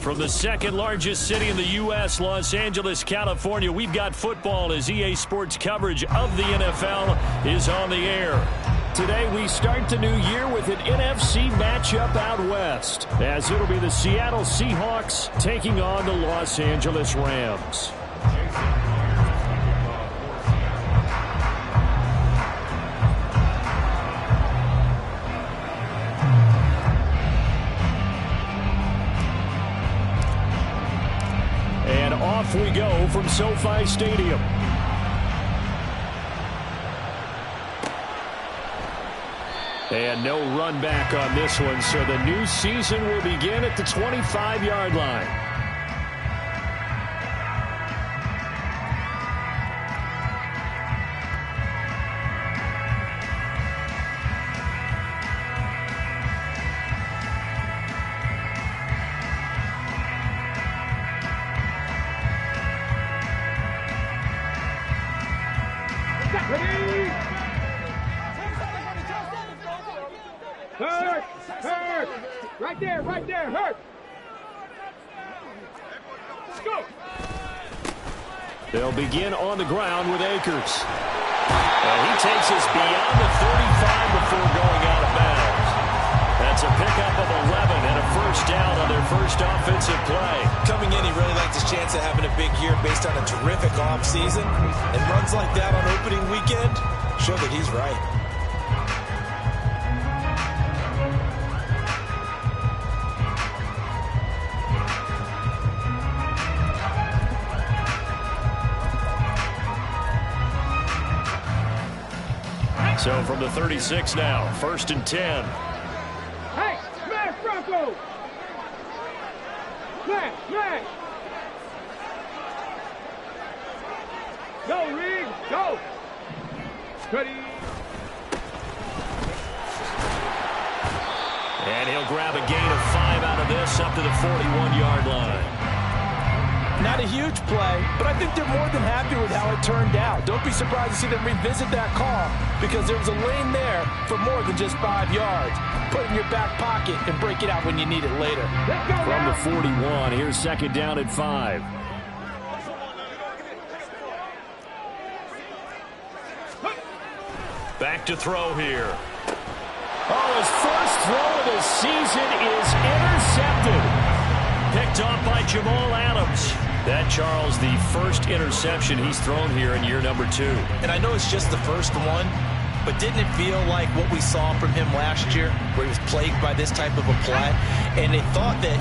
From the second largest city in the U.S., Los Angeles, California, we've got football as EA Sports coverage of the NFL is on the air. Today we start the new year with an NFC matchup out west, as it'll be the Seattle Seahawks taking on the Los Angeles Rams. And off we go from SoFi Stadium. And no run back on this one, so the new season will begin at the 25-yard line. Right there, hurt. Let's go. They'll begin on the ground with Akers. Well, he takes us beyond the 35 before going out of bounds. That's a pickup of 11 and a first down on their first offensive play. Coming in, he really liked his chance of having a big year based on a terrific offseason. And runs like that on opening weekend show that he's right. So from the 36 now, 1st and 10. Hey, smash Bronco! Smash! Go, Reed, go! Cuddy. And he'll grab a gain of 5 out of this up to the 41-yard line. Not a huge play, but I think they're more than happy with how it turned out. Don't be surprised to see them revisit that call because there was a lane there for more than just 5 yards. Put it in your back pocket and break it out when you need it later. From the 41, here's 2nd down at 5. Back to throw here. Oh, his first throw of the season is intercepted. Picked off by Jamal Adams. That, Charles, the first interception he's thrown here in year number 2. And I know it's just the first one, but didn't it feel like what we saw from him last year, where he was plagued by this type of a play? And they thought that,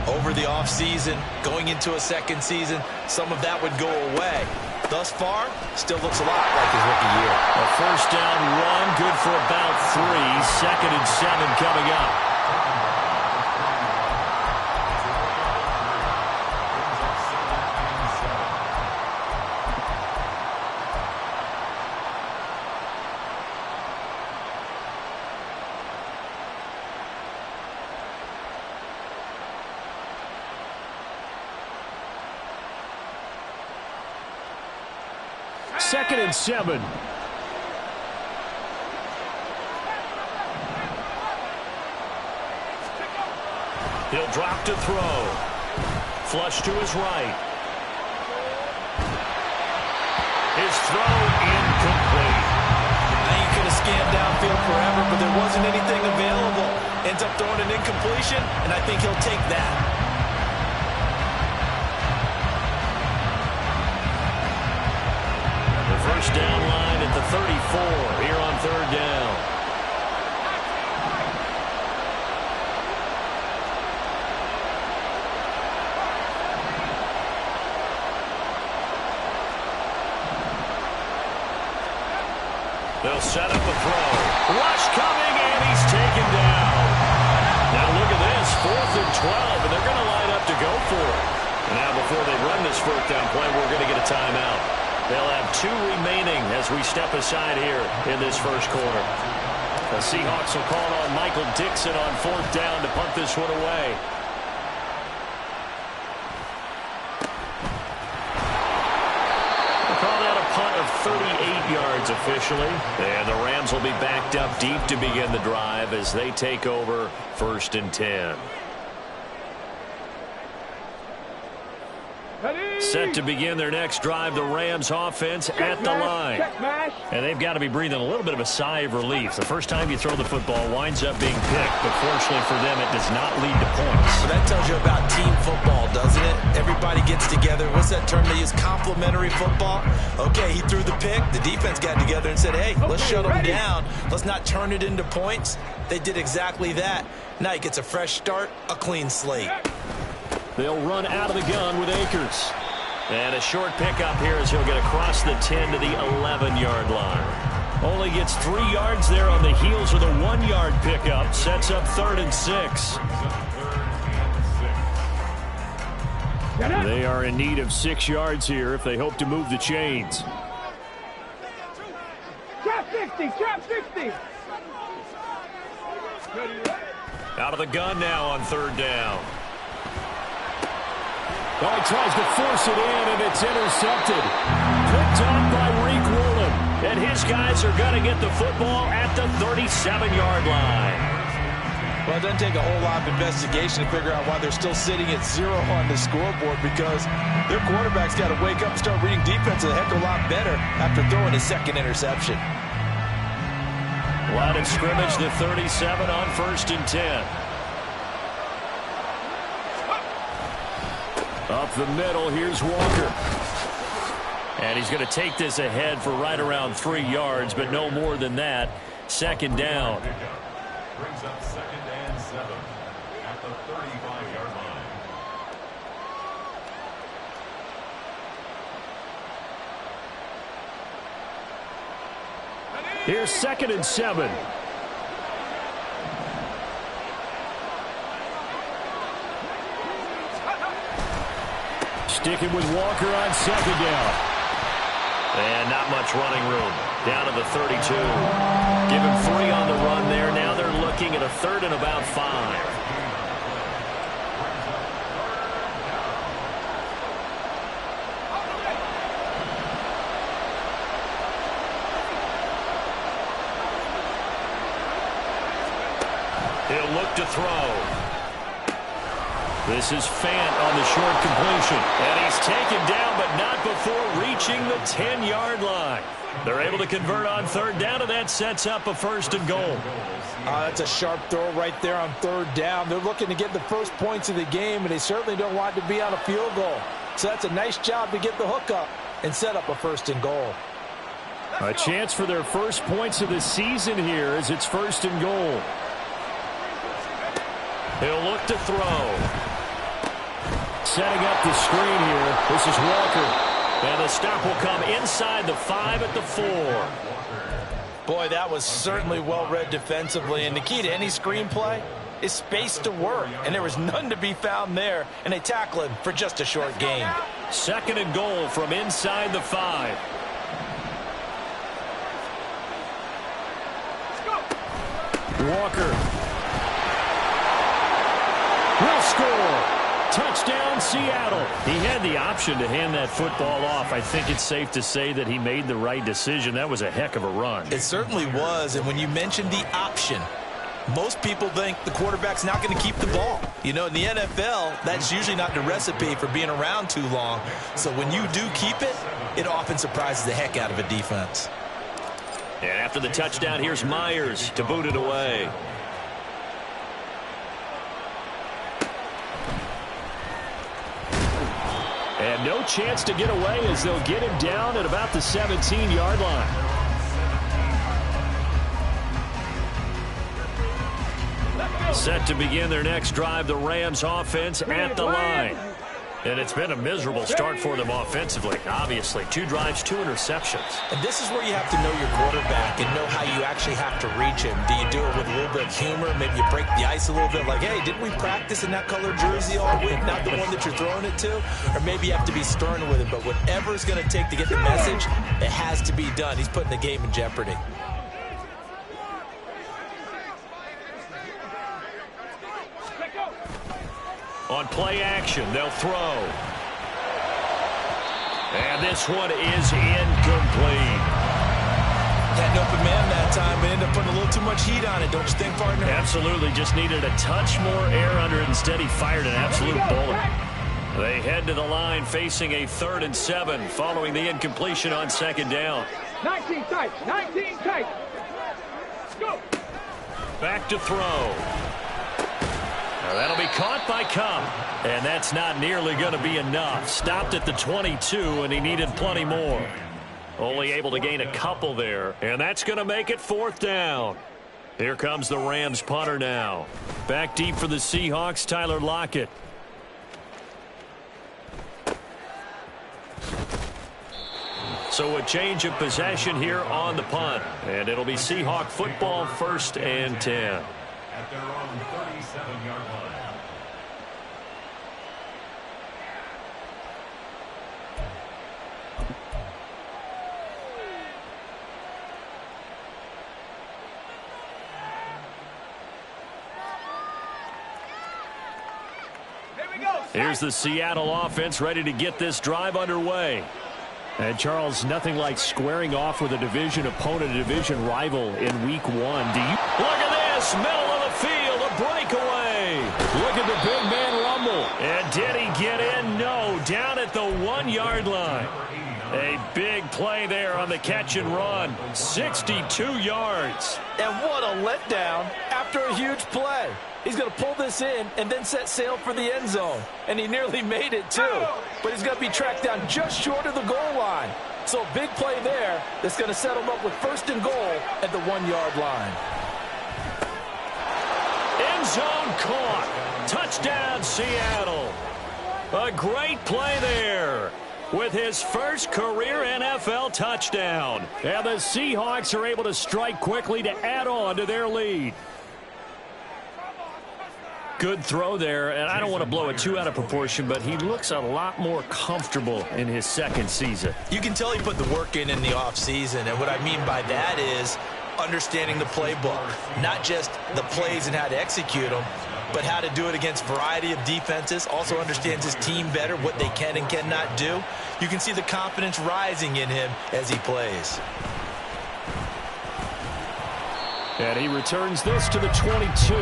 over the offseason, going into a second season, some of that would go away. Thus far, still looks a lot like his rookie year. A first down run, good for about 3. 2nd and 7 coming up. Second and 7. He'll drop to throw. Flush to his right. His throw incomplete. Now you could have scanned downfield forever, but there wasn't anything available. Ends up throwing an incompletion, and I think he'll take that. First down line at the 34 here on 3rd down. They'll set up a throw. Rush coming, and he's taken down. Now look at this, 4th and 12, and they're going to line up to go for it. Now before they run this 4th down play, we're going to get a timeout. They'll have 2 remaining as we step aside here in this first quarter. The Seahawks will call on Michael Dixon on 4th down to punt this one away. We'll call that a punt of 38 yards officially. And the Rams will be backed up deep to begin the drive as they take over 1st and 10. Set to begin their next drive, the Rams offense at the line. And they've got to be breathing a little bit of a sigh of relief. The first time you throw the football winds up being picked, but fortunately for them, it does not lead to points. Well, that tells you about team football, doesn't it? Everybody gets together. What's that term they use? Complementary football? Okay, he threw the pick. The defense got together and said, hey, let's shut them down. Let's not turn it into points. They did exactly that. Now he gets a fresh start, a clean slate. They'll run out of the gun with Akers. And a short pickup here as he'll get across the 10 to the 11-yard line. Only gets 3 yards there on the heels of the 1-yard pickup. Sets up 3rd and 6. They are in need of 6 yards here if they hope to move the chains. Trap 60, trap 60. Out of the gun now on 3rd down. Oh, he tries to force it in, and it's intercepted. Picked up by Reek Woolen. And his guys are going to get the football at the 37-yard line. Well, it doesn't take a whole lot of investigation to figure out why they're still sitting at 0 on the scoreboard, because their quarterback's got to wake up and start reading defense a heck of a lot better after throwing his 2nd interception. Line of scrimmage, the 37 on 1st and 10. Up the middle, here's Walker. And he's going to take this ahead for right around 3 yards, but no more than that. 2nd down. Brings up 2nd and 7 at the 35-yard line. Here's 2nd and 7. Sticking with Walker on 2nd down. And not much running room. Down to the 32. Give him 3 on the run there. Now they're looking at a 3rd and about 5. He'll look to throw. This is Fant on the short completion. And he's taken down, but not before reaching the 10-yard line. They're able to convert on 3rd down, and that sets up a 1st and goal. That's a sharp throw right there on 3rd down. They're looking to get the first points of the game, and they certainly don't want to be on a field goal. So that's a nice job to get the hook up and set up a 1st and goal. A chance for their first points of the season here as it's 1st and goal. He'll look to throw. Setting up the screen here. This is Walker. And the stop will come inside the 5 at the 4. Boy, that was certainly well-read defensively. And the key to any screen play is space to work. And there was none to be found there. And they tackle him for just a short gain. 2nd and goal from inside the 5. Walker. Will score. Touchdown, Seattle. He had the option to hand that football off. I think it's safe to say that he made the right decision. That was a heck of a run. It certainly was. And when you mentioned the option, most people think the quarterback's not going to keep the ball. You know, in the NFL, that's usually not the recipe for being around too long. So when you do keep it, it often surprises the heck out of a defense. And after the touchdown, here's Myers to boot it away. And no chance to get away as they'll get him down at about the 17-yard line. Set to begin their next drive, the Rams offense at the line. And it's been a miserable start for them offensively, obviously. 2 drives, 2 interceptions. And this is where you have to know your quarterback and know how you actually have to reach him. Do you do it with a little bit of humor? Maybe you break the ice a little bit like, hey, didn't we practice in that color jersey all week, not the one that you're throwing it to? Or maybe you have to be stern with him. But whatever it's going to take to get the message, it has to be done. He's putting the game in jeopardy. On play action, they'll throw. And this one is incomplete. Had an open man that time, but ended up putting a little too much heat on it, don't you think, partner? Absolutely, just needed a touch more air under it. Instead, he fired an absolute bullet. They head to the line facing a 3rd and 7 following the incompletion on 2nd down. 19 tight, 19 tight. Go. Back to throw. Now that'll be caught by Cup. And that's not nearly going to be enough. Stopped at the 22, and he needed plenty more. Only able to gain a couple there, and that's going to make it 4th down. Here comes the Rams punter now. Back deep for the Seahawks, Tyler Lockett. So a change of possession here on the punt. And it'll be Seahawk football, 1st and 10. At their own 37-yard line. Here's the Seattle offense ready to get this drive underway. And, Charles, nothing like squaring off with a division opponent, a division rival in Week 1. Look at this, middle of the field, a breakaway. Look at the big man rumble. And did he get in? No, down at the 1-yard line. A big play there on the catch and run. 62 yards. And what a letdown after a huge play. He's going to pull this in and then set sail for the end zone. And he nearly made it, too. But he's going to be tracked down just short of the goal line. So big play there that's going to set him up with 1st and goal at the 1-yard line. End zone caught. Touchdown, Seattle. A great play there with his first career NFL touchdown. And the Seahawks are able to strike quickly to add on to their lead. Good throw there, and I don't want to blow it too out of proportion, but he looks a lot more comfortable in his 2nd season. You can tell he put the work in the offseason, and what I mean by that is understanding the playbook, not just the plays and how to execute them, but how to do it against a variety of defenses. Also understands his team better, what they can and cannot do. You can see the confidence rising in him as he plays. And he returns this to the 22.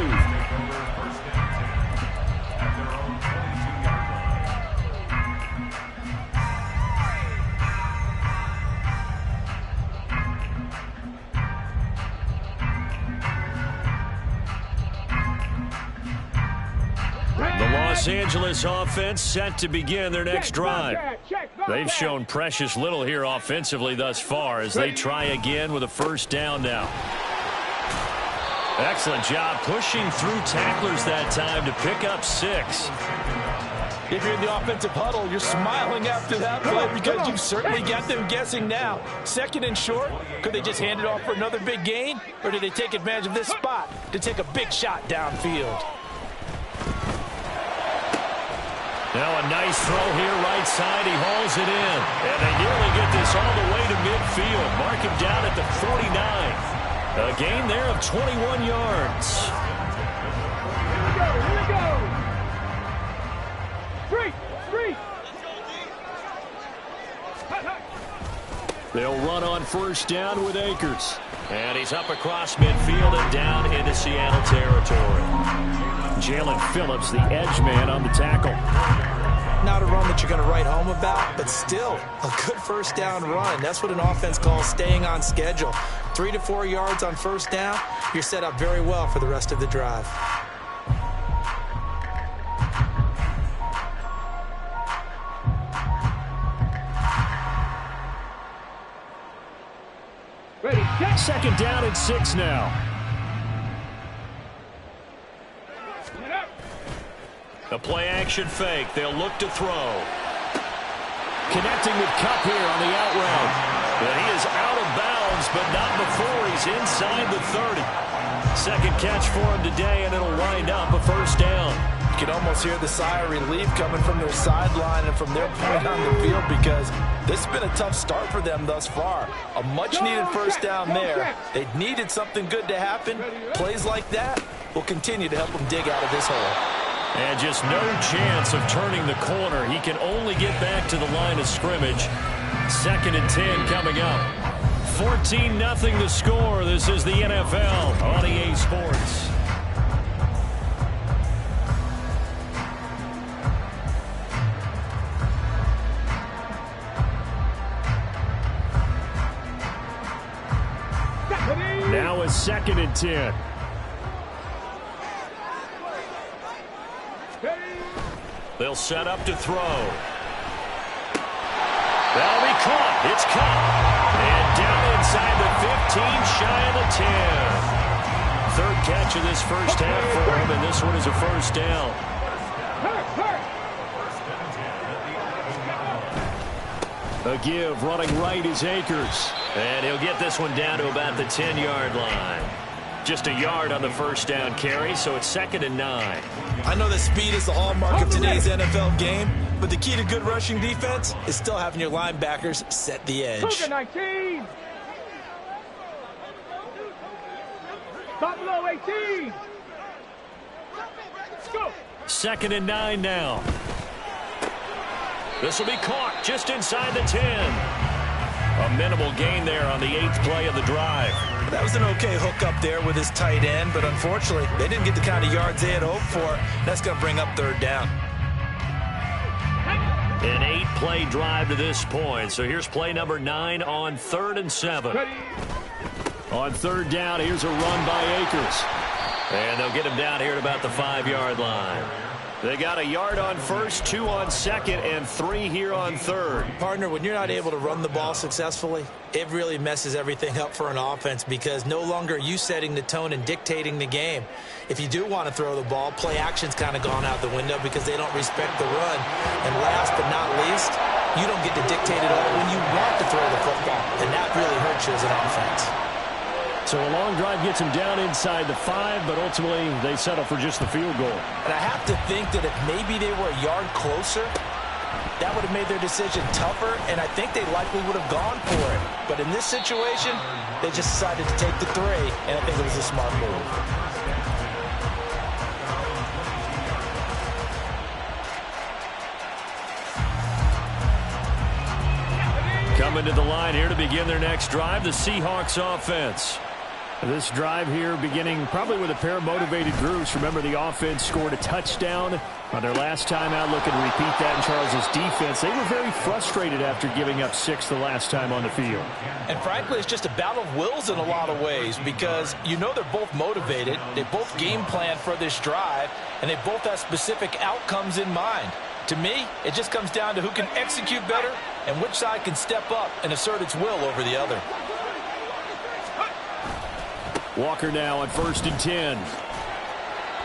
Los Angeles offense set to begin their next drive. They've shown precious little here offensively thus far as they try again with a 1st down now. Excellent job pushing through tacklers that time to pick up 6. If you're in the offensive huddle, you're smiling after that play because you've certainly got them guessing now. 2nd and short, could they just hand it off for another big gain? Or did they take advantage of this spot to take a big shot downfield? Now a nice throw here right side. He hauls it in. And they nearly get this all the way to midfield. Mark him down at the 49. A gain there of 21 yards. Here we go. Three. They'll run on 1st down with Akers. And he's up across midfield and down into Seattle territory. Jalen Phillips, the edge man on the tackle. Not a run that you're going to write home about, but still a good 1st down run. That's what an offense calls staying on schedule. 3 to 4 yards on 1st down, you're set up very well for the rest of the drive. Ready, set. 2nd down and 6 now. A play-action fake. They'll look to throw. Connecting with Cup here on the out route. But he is out of bounds, but not before he's inside the 30. 2nd catch for him today, and it'll wind up a 1st down. You can almost hear the sigh of relief coming from their sideline and from their point on the field because this has been a tough start for them thus far. A much-needed 1st down there. They needed something good to happen. Plays like that will continue to help them dig out of this hole. And just no chance of turning the corner. He can only get back to the line of scrimmage. 2nd and 10 coming up. 14-0 the score. This is the NFL on EA Sports. 2nd and 10. They'll set up to throw. That'll be caught. It's caught. And down inside the 15, shy of the 10. Third catch of this first half for him, and this one is a first down. A give, running right is Akers. And he'll get this one down to about the 10-yard line. Just a yard on the first down carry, so it's 2nd and 9. I know that speed is the hallmark of today's NFL game, but the key to good rushing defense is still having your linebackers set the edge. 19. Stop below 18. Go. 2nd and 9 now. This will be caught just inside the 10. A minimal gain there on the 8th play of the drive. That was an okay hook up there with his tight end, but unfortunately, they didn't get the kind of yards they had hoped for. That's going to bring up 3rd down. An 8-play drive to this point. So here's play number 9 on 3rd and 7. Ready. On 3rd down, here's a run by Akers. And they'll get him down here at about the 5-yard line. They got a yard on first, 2 on 2nd, and 3 here on 3rd. Partner, when you're not able to run the ball successfully, it really messes everything up for an offense because no longer are you setting the tone and dictating the game. If you do want to throw the ball, play action's kind of gone out the window because they don't respect the run. And last but not least, you don't get to dictate it all when you want to throw the football, and that really hurts you as an offense. So a long drive gets him down inside the 5, but ultimately they settle for just the field goal. And I have to think that if maybe they were a yard closer, that would have made their decision tougher, and I think they likely would have gone for it. But in this situation, they just decided to take the 3, and I think it was a smart move. Coming to the line here to begin their next drive, the Seahawks offense. This drive here beginning probably with a pair of motivated groups. Remember, the offense scored a touchdown on their last time out, looking to repeat that in Charles' defense. They were very frustrated after giving up 6 the last time on the field. And frankly, it's just a battle of wills in a lot of ways because you know they're both motivated. They both game plan for this drive, and they both have specific outcomes in mind. To me, it just comes down to who can execute better and which side can step up and assert its will over the other. Walker now on 1st and 10.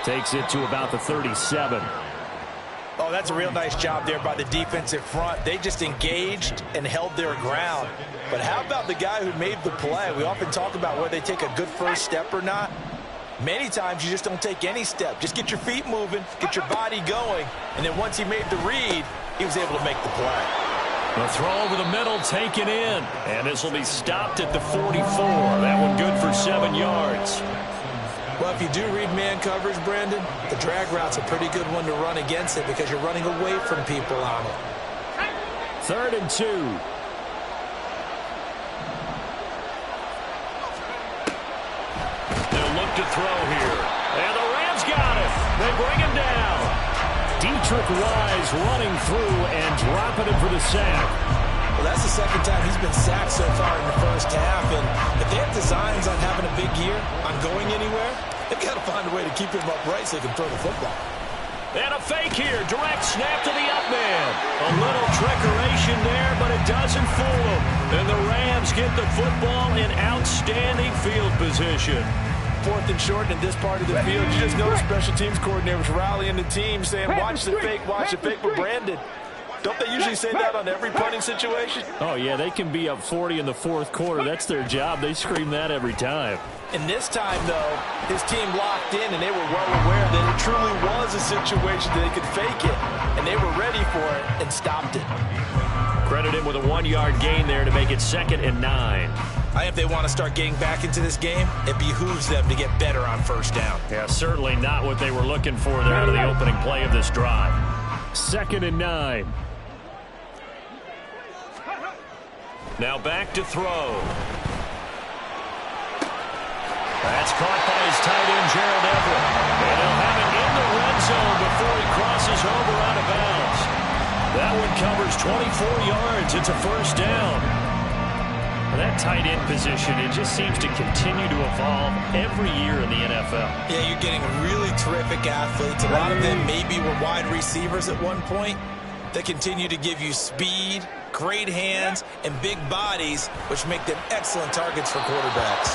Takes it to about the 37. Oh, that's a real nice job there by the defensive front. They just engaged and held their ground. But how about the guy who made the play? We often talk about whether they take a good first step or not. Many times you just don't take any step. Just get your feet moving, get your body going, and then once he made the read, he was able to make the play. The throw over the middle taken in, and this will be stopped at the 44. That one good for 7 yards. Well, if you do read man coverage, Brandon, the drag route's a pretty good one to run against it because you're running away from people on it. 3rd and 2. They'll look to throw here. And the Rams got it. They bring him down. Dietrich Wise running through and dropping him for the sack. Well, that's the 2nd time he's been sacked so far in the first half. And if they have designs on having a big year, on going anywhere, they've got to find a way to keep him upright so they can throw the football. And a fake here. Direct snap to the up man. A little trickeration there, but it doesn't fool them. And the Rams get the football in outstanding field position. 4th and short in this part of the field. You just notice special teams coordinators rallying the team saying, watch the fake, but Brandon, don't they usually say that on every punting situation? Oh, yeah, they can be up 40 in the 4th quarter. That's their job. They scream that every time. And this time, though, his team locked in, and they were well aware that it truly was a situation that they could fake it, and they were ready for it and stopped it. Credit him with a 1-yard gain there to make it 2nd and 9. If they want to start getting back into this game, it behooves them to get better on first down. Yeah, certainly not what they were looking for there out of the opening play of this drive. 2nd and 9. Now back to throw. That's caught by his tight end, Gerald Everett. And he'll have it in the red zone before he crosses over out of bounds. That one covers 24 yards. It's a first down. That tight end position, it just seems to continue to evolve every year in the NFL. Yeah, you're getting really terrific athletes. A lot of them maybe were wide receivers at one point. They continue to give you speed, great hands, and big bodies, which make them excellent targets for quarterbacks.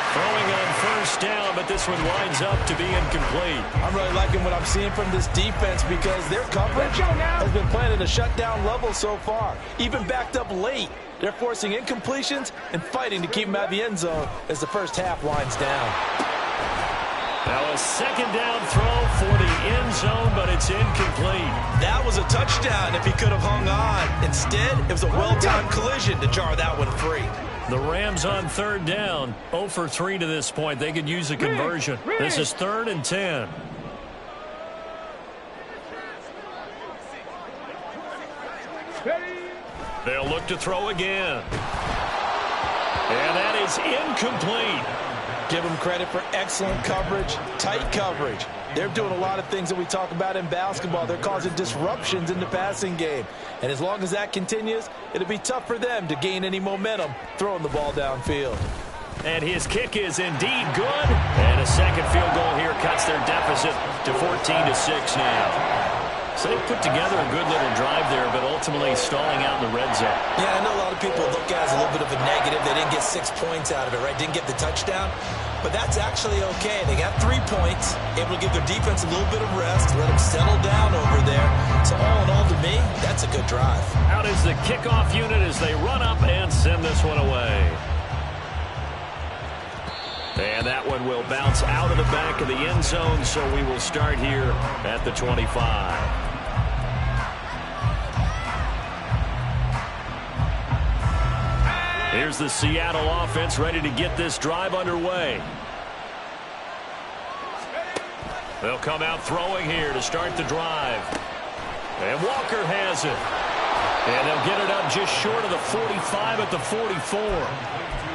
Throwing on first down, but this one winds up to be incomplete. I'm really liking what I'm seeing from this defense because their coverage has been playing at a shutdown level so far. Even backed up late, they're forcing incompletions and fighting to keep them out of the end zone as the first half winds down. Now a second down throw for the end zone, but it's incomplete. That was a touchdown if he could have hung on. Instead, it was a well-timed collision to jar that one free. The Rams on third down, 0 for 3 to this point. They could use a conversion. This is 3rd and 10. They'll look to throw again. And that is incomplete. Give them credit for excellent coverage, tight coverage. They're doing a lot of things that we talk about in basketball. They're causing disruptions in the passing game. And as long as that continues, it'll be tough for them to gain any momentum throwing the ball downfield. And his kick is indeed good. And a second field goal here cuts their deficit to 14-6 now. So they put together a good little drive there, but ultimately stalling out in the red zone. Yeah, I know a lot of people look at it as a little bit of a negative. They didn't get 6 points out of it, right? Didn't get the touchdown. But that's actually okay. They got 3 points, able to give their defense a little bit of rest, let them settle down over there. So all in all, to me, that's a good drive. Out is the kickoff unit as they run up and send this one away. And that one will bounce out of the back of the end zone, so we will start here at the 25. Here's the Seattle offense ready to get this drive underway. They'll come out throwing here to start the drive. And Walker has it. And they'll get it up just short of the 45 at the 44.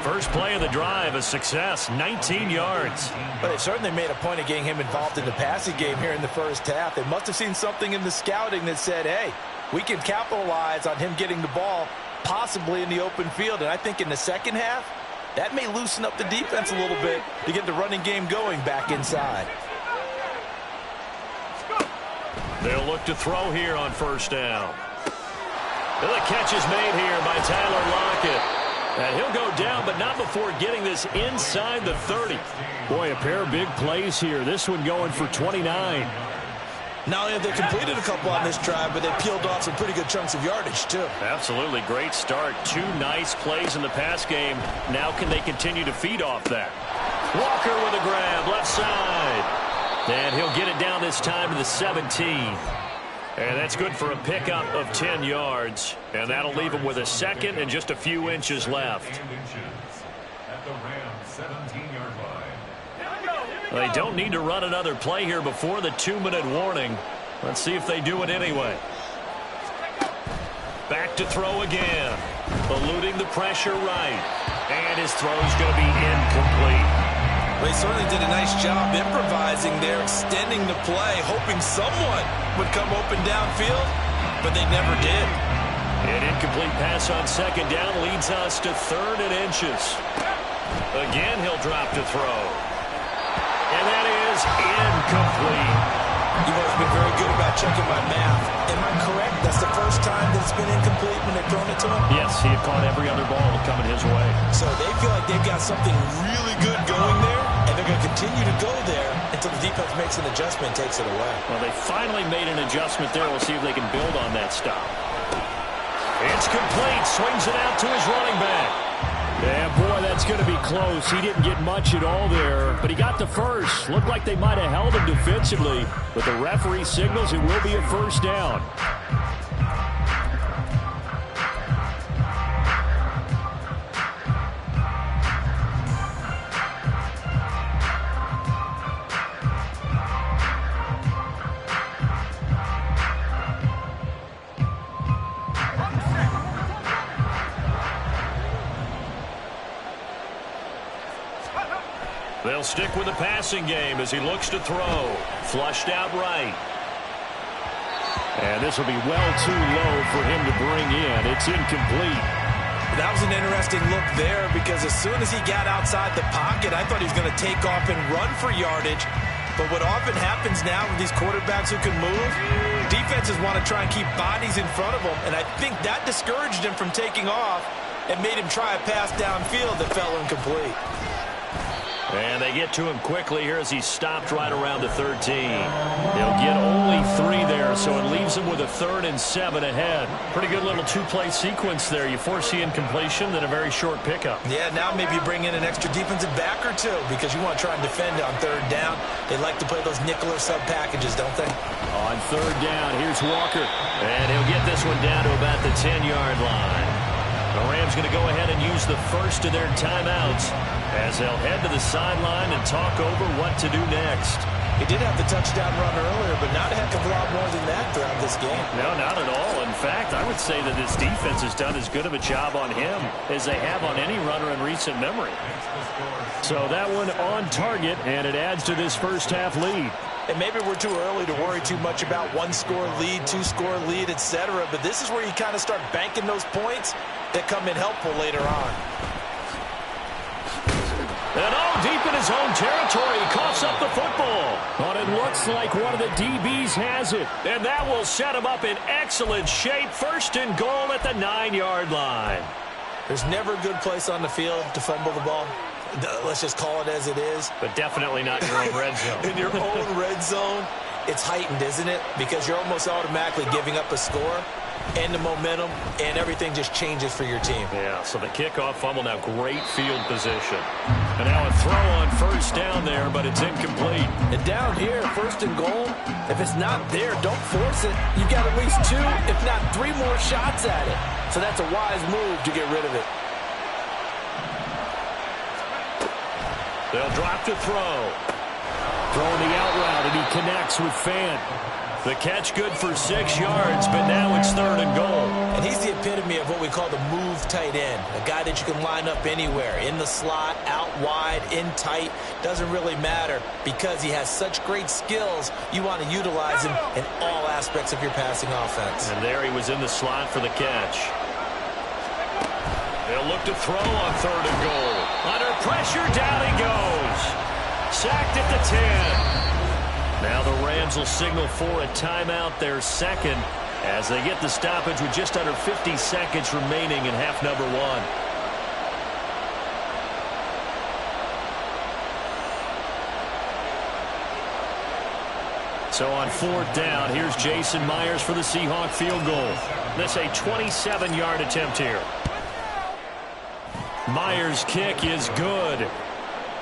First play of the drive, a success, 19 yards. But they certainly made a point of getting him involved in the passing game here in the first half. They must have seen something in the scouting that said, hey, we can capitalize on him getting the ball possibly in the open field. And I think in the second half, that may loosen up the defense a little bit to get the running game going back inside. They'll look to throw here on first down. And the catch is made here by Tyler Lockett. And he'll go down, but not before getting this inside the 30. Boy, a pair of big plays here. This one going for 29. Not only have they completed a couple on this drive, but they peeled off some pretty good chunks of yardage, too. Absolutely. Great start. 2 nice plays in the pass game. Now can they continue to feed off that? Walker with a grab, left side. And he'll get it down this time to the 17. And that's good for a pickup of 10 yards. And that'll leave him with a second and just a few inches left. At the Rams 17-yard line. They don't need to run another play here before the 2-minute warning. Let's see if they do it anyway. Back to throw again. Eluding the pressure right. And his throw's going to be incomplete. They certainly did a nice job improvising there, extending the play, hoping someone would come open downfield, but they never did. An incomplete pass on second down leads us to 3rd and inches. Again, he'll drop to throw. And that is incomplete. You've always been very good about checking my math. Am I correct? That's the first time that it's been incomplete when they've thrown it to him? Yes, he had caught every other ball coming his way. So they feel like they've got something really good going there, and they're going to continue to go there until the defense makes an adjustment and takes it away. Well, they finally made an adjustment there. We'll see if they can build on that stop. It's complete. Swings it out to his running back. Yeah, boy, that's going to be close. He didn't get much at all there, but he got the first. Looked like they might have held him defensively, but the referee signals it will be a first down. They'll stick with the passing game as he looks to throw. Flushed out right. And this will be well too low for him to bring in. It's incomplete. That was an interesting look there because as soon as he got outside the pocket, I thought he was going to take off and run for yardage. But what often happens now with these quarterbacks who can move, defenses want to try and keep bodies in front of them, and I think that discouraged him from taking off and made him try a pass downfield that fell incomplete. And they get to him quickly here as he stopped right around the 13. They'll get only 3 there, so it leaves them with a 3rd and 7 ahead. Pretty good little 2-play sequence there. You force the incompletion, then a very short pickup. Yeah, now maybe you bring in an extra defensive back or two because you want to try and defend on 3rd down. They like to play those nickel or sub packages, don't they? On 3rd down, here's Walker. And he'll get this one down to about the 10-yard line. The Rams going to go ahead and use the first of their timeouts as they'll head to the sideline and talk over what to do next. He did have the touchdown run earlier, but not a heck of a lot more than that throughout this game. No, not at all. In fact, I would say that this defense has done as good of a job on him as they have on any runner in recent memory. So that one on target, and it adds to this first half lead. And maybe we're too early to worry too much about 1-score lead, 2-score lead, etc. But this is where you kind of start banking those points that come in helpful later on. And all deep in his own territory, he coughs up the football. But it looks like one of the DBs has it. And that will set him up in excellent shape. 1st and goal at the 9-yard line. There's never a good place on the field to fumble the ball. Let's just call it as it is. But definitely not your own red zone. In your own red zone, it's heightened, isn't it? Because you're almost automatically giving up a score and the momentum, and everything just changes for your team. Yeah, so the kickoff fumble, now great field position. And now a throw on 1st down there, but it's incomplete. And down here, 1st and goal, if it's not there, don't force it. You've got at least 2, if not 3 more shots at it. So that's a wise move to get rid of it. They'll drop to throw. Throwing the out route, and he connects with Fant. The catch good for 6 yards, but now it's 3rd and goal. And he's the epitome of what we call the move tight end. A guy that you can line up anywhere. In the slot, out wide, in tight. Doesn't really matter because he has such great skills. You want to utilize him in all aspects of your passing offense. And there he was in the slot for the catch. They'll look to throw on 3rd and goal. Under pressure, down he goes. Sacked at the 10. Now the Rams will signal for a timeout, their 2nd, as they get the stoppage with just under 50 seconds remaining in half number 1. So on 4th down, here's Jason Myers for the Seahawk field goal. This a 27-yard attempt here. Myers' kick is good.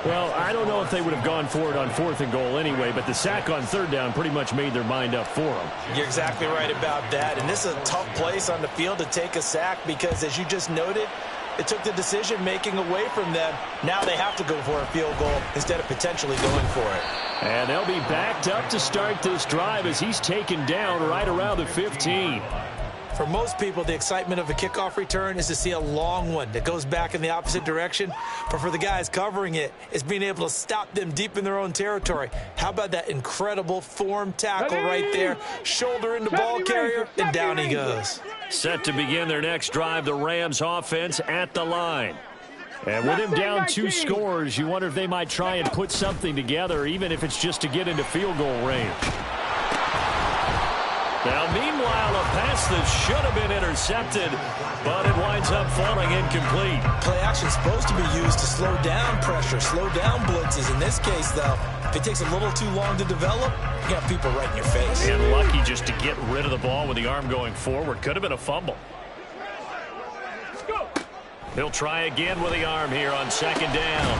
Well, I don't know if they would have gone for it on 4th and goal anyway, but the sack on 3rd down pretty much made their mind up for them. You're exactly right about that. And this is a tough place on the field to take a sack because, as you just noted, it took the decision-making away from them. Now they have to go for a field goal instead of potentially going for it. And they'll be backed up to start this drive as he's taken down right around the 15. For most people, the excitement of a kickoff return is to see a long one that goes back in the opposite direction. But for the guys covering it, it's being able to stop them deep in their own territory. How about that incredible form tackle right there? Shoulder in the ball carrier, and down he goes. Set to begin their next drive, the Rams offense at the line. And with him down 2 scores, you wonder if they might try and put something together, even if it's just to get into field goal range. Now, meanwhile, a pass that should have been intercepted, but it winds up falling incomplete. Play action is supposed to be used to slow down pressure, slow down blitzes. In this case, though, if it takes a little too long to develop, you got people right in your face. And lucky just to get rid of the ball with the arm going forward. Could have been a fumble. He'll try again with the arm here on 2nd down.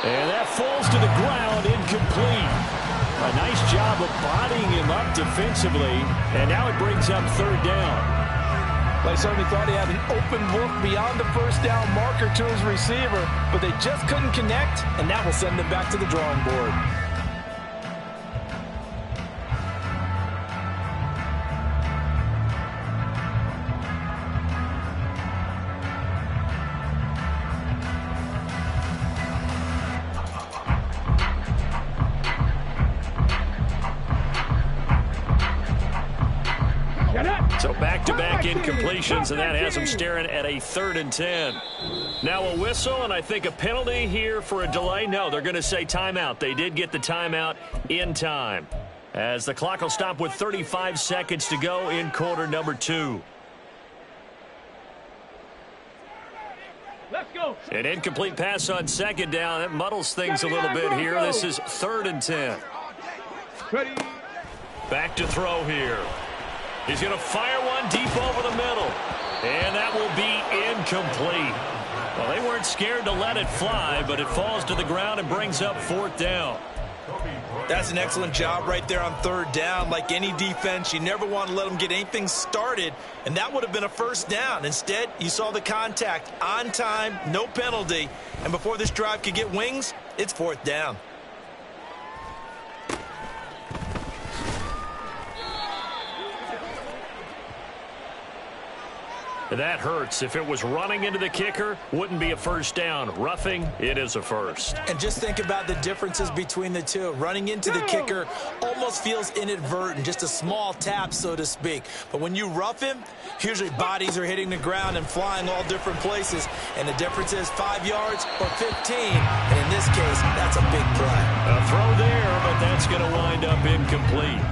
And that falls to the ground, incomplete. A nice job of bodying him up defensively, and now it brings up 3rd down. They certainly thought he had an open look beyond the 1st down marker to his receiver, but they just couldn't connect, and that will send them back to the drawing board. Get up! So back-to-back incompletions, and that has them staring at a 3rd and 10. Now a whistle, and I think a penalty here for a delay. No, they're going to say timeout. They did get the timeout in time, as the clock will stop with 35 seconds to go in quarter number 2. Let's go. An incomplete pass on 2nd down. That muddles things a little bit here. This is 3rd and 10. Ready. Back to throw here. He's going to fire one deep over the middle. And that will be incomplete. Well, they weren't scared to let it fly, but it falls to the ground and brings up 4th down. That's an excellent job right there on 3rd down. Like any defense, you never want to let them get anything started, and that would have been a 1st down. Instead, you saw the contact on time, no penalty, and before this drive could get wings, it's 4th down. That hurts. If it was running into the kicker, wouldn't be a 1st down. Roughing, it is a 1st. And just think about the differences between the two. Running into the kicker almost feels inadvertent, just a small tap, so to speak. But when you rough him, usually bodies are hitting the ground and flying all different places. And the difference is 5 yards or 15. And in this case, that's a big play. A throw there, but that's going to wind up incomplete.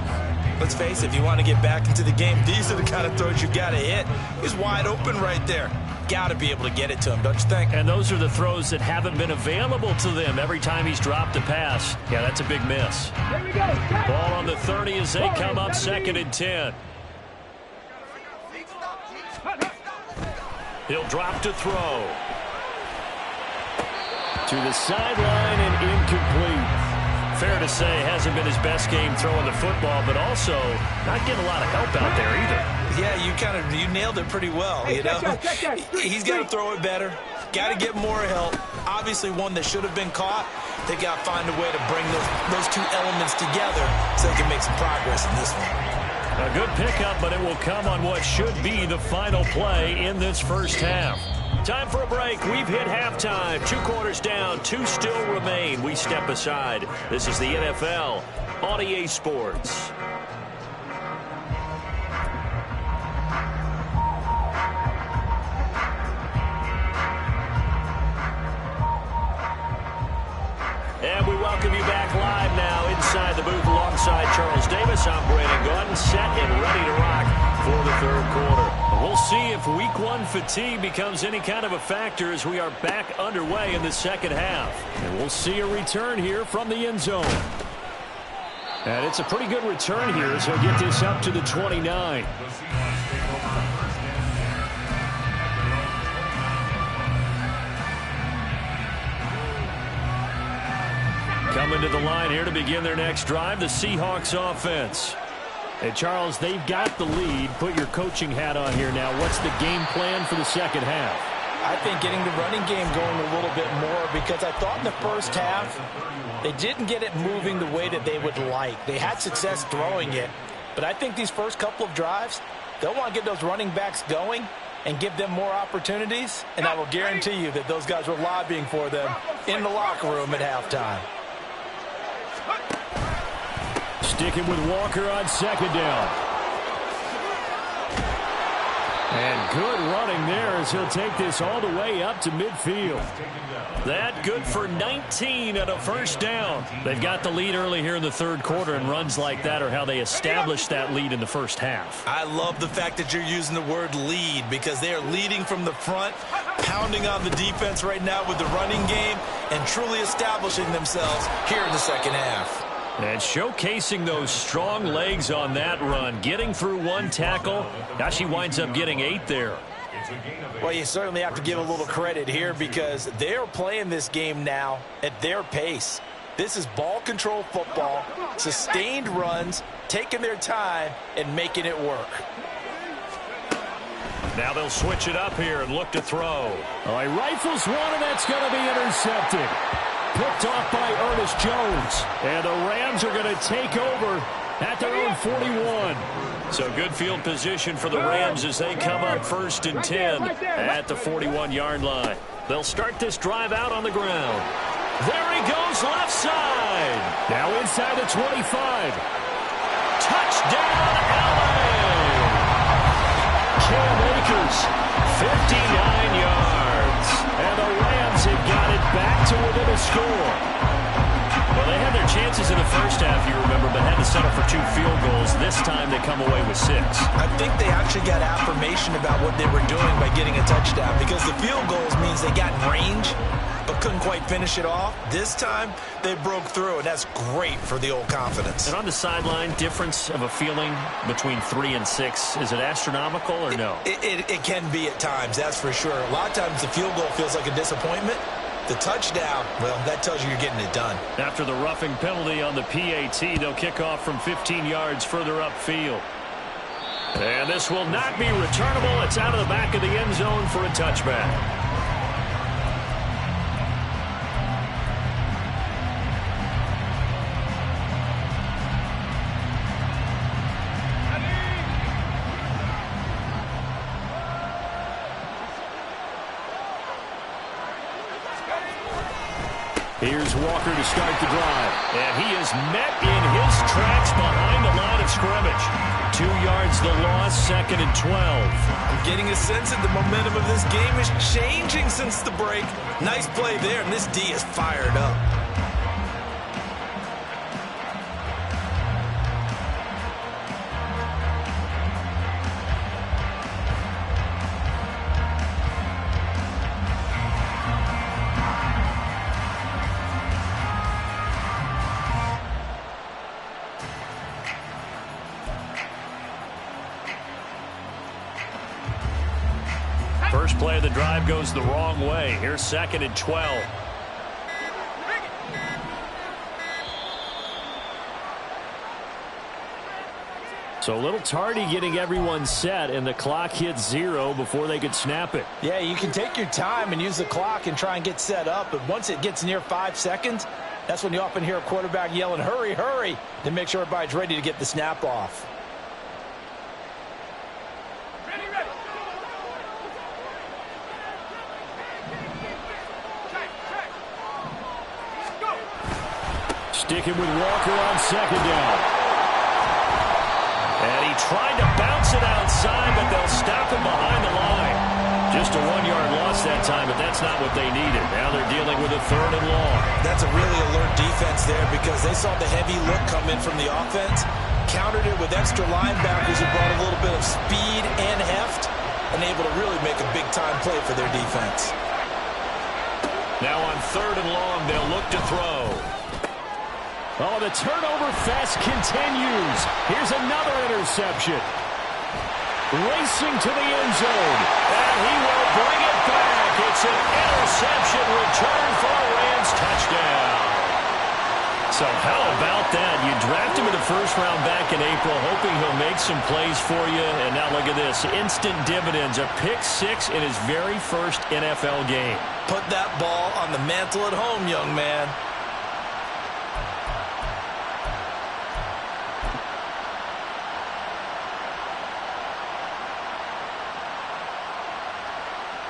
Let's face it, if you want to get back into the game, these are the kind of throws you got to hit. He's wide open right there. Got to be able to get it to him, don't you think? And those are the throws that haven't been available to them every time he's dropped a pass. Yeah, that's a big miss. Here we go. Ball on the 30 as they come up 2nd and 10. He'll drop to throw. To the sideline and incomplete. Fair to say, hasn't been his best game throwing the football, but also not getting a lot of help out there either. Yeah, you nailed it pretty well, you know. He's got to throw it better. Got to get more help. Obviously one that should have been caught. They got to find a way to bring those two elements together so they can make some progress in this one. A good pickup, but it will come on what should be the final play in this 1st half. Time for a break. We've hit halftime. 2 quarters down. 2 still remain. We step aside. This is the NFL on EA Sports. And we welcome you back live now inside the booth alongside Charles Davis. I'm Brandon Gordon, set and ready to rock for the 3rd quarter. We'll see if week 1 fatigue becomes any kind of a factor as we are back underway in the 2nd half. And we'll see a return here from the end zone. And it's a pretty good return here as he'll get this up to the 29. Coming to the line here to begin their next drive, the Seahawks offense. And Charles, they've got the lead. Put your coaching hat on here now. What's the game plan for the 2nd half? I think getting the running game going a little bit more, because I thought in the 1st half they didn't get it moving the way that they would like. They had success throwing it, but I think these first couple of drives, they'll want to get those running backs going and give them more opportunities, and I will guarantee you that those guys were lobbying for them in the locker room at halftime. Sticking with Walker on 2nd down. And good running there as he'll take this all the way up to midfield. That good for 19 and a 1st down. They've got the lead early here in the 3rd quarter, and runs like that are how they established that lead in the 1st half. I love the fact that you're using the word lead, because they are leading from the front, pounding on the defense right now with the running game, and truly establishing themselves here in the 2nd half. And showcasing those strong legs on that run. Getting through 1 tackle. Now she winds up getting 8 there. Well, you certainly have to give a little credit here, because they're playing this game now at their pace. This is ball control football, sustained runs, taking their time and making it work. Now they'll switch it up here and look to throw. Oh, he rifles one, and that's going to be intercepted. Picked off by Ernest Jones. And the Rams are going to take over at their own 41. So good field position for the Rams as they come up 1st and 10 at the 41-yard line. They'll start this drive out on the ground. There he goes, left side. Now inside the 25. Touchdown, LA! 59 yards. And the Rams have got it back to within a score. Well, they had their chances in the first half, you remember, but had to settle for 2 field goals. This time they come away with 6. I think they actually got affirmation about what they were doing by getting a touchdown, because the field goals means they got in range but couldn't quite finish it off. This time they broke through, and that's great for the old confidence. And on the sideline, difference of a feeling between 3 and 6, is it astronomical or no? It can be at times, that's for sure. A lot of times the field goal feels like a disappointment. The touchdown, well, that tells you you're getting it done. After the roughing penalty on the PAT, they'll kick off from 15 yards further upfield. And this will not be returnable. It's out of the back of the end zone for a touchback. Here's Walker to start the drive. And he is met in his tracks behind the line of scrimmage. 2 yards the loss, 2nd and 12. I'm getting a sense that the momentum of this game is changing since the break. Nice play there, and this D is fired up. First play of the drive goes the wrong way. Here's 2nd and 12. So a little tardy getting everyone set, and the clock hits 0 before they could snap it. Yeah, you can take your time and use the clock and try and get set up, but once it gets near 5 seconds, that's when you often hear a quarterback yelling, hurry, hurry, to make sure everybody's ready to get the snap off. Sticking with Walker on 2nd down. And he tried to bounce it outside, but they'll stop him behind the line. Just a 1-yard loss that time, but that's not what they needed. Now they're dealing with a 3rd and long. That's a really alert defense there, because they saw the heavy look come in from the offense, countered it with extra linebackers who brought a little bit of speed and heft, and able to really make a big-time play for their defense. Now on 3rd and long, they'll look to throw. Oh, the turnover fest continues. Here's another interception. Racing to the end zone. And he will bring it back. It's an interception return for a Rams touchdown. So how about that? You draft him in the 1st round back in April, hoping he'll make some plays for you. And now look at this. Instant dividends. A pick 6 in his very first NFL game. Put that ball on the mantle at home, young man.